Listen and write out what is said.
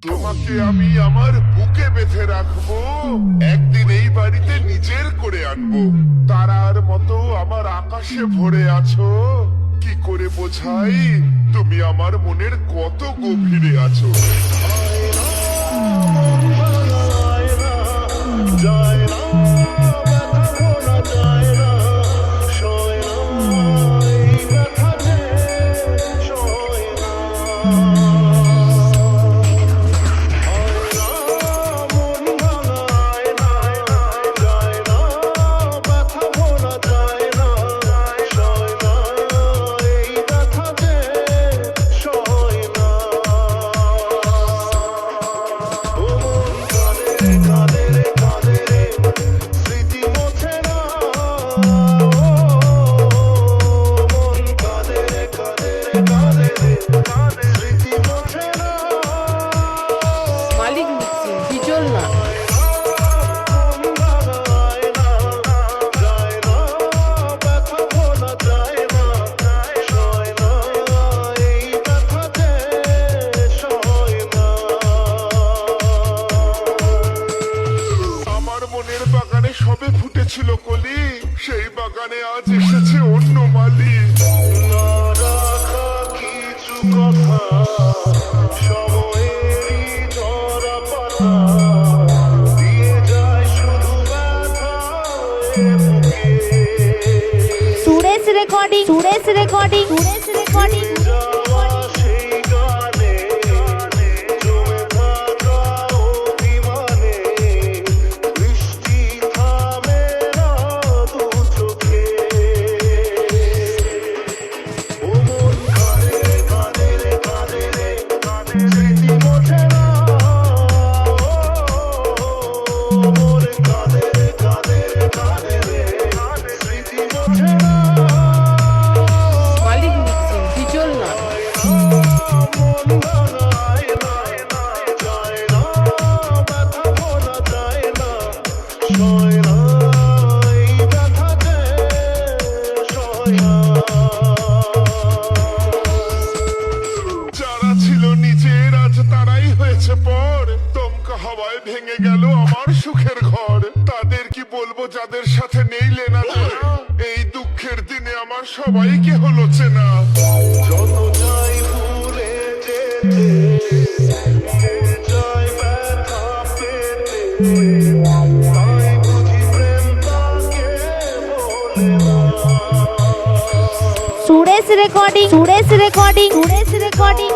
তোমাকে আমি আমার বুকে বেঁধে রাখবো, একদিন এই বাড়িতে নিজের করে আনবো। তারার মতো আমার আকাশে ভরে আছো, কি করে বোঝাই তুমি আমার মনের কত গভীরে আছো। সবে ফুটেছিল কলি, সেই বাগানে আজ এসেছে অন্য মালি। কিছু কথা সময়েরই ধরা পাতা দিয়ে যায় শুধু ব্যথা। Suresh recording, Suresh recording, Suresh recording. যারা ছিল নিজের আজ তারাই হয়েছে পর, দমকা হাওয়ায় ভেঙে গেল আমার সুখের ঘর। তাদের কি বলবো যাদের সাথে নেই লেনা দেনা, এই দুঃখের দিনে আমার সবাইকে হলো চেনা। যত চাই ভুলে যেতে, চাই ব্যথা পেতে, তাই বুঝি প্রেম তাকে বলে না। Suresh recording, Suresh recording, Suresh recording.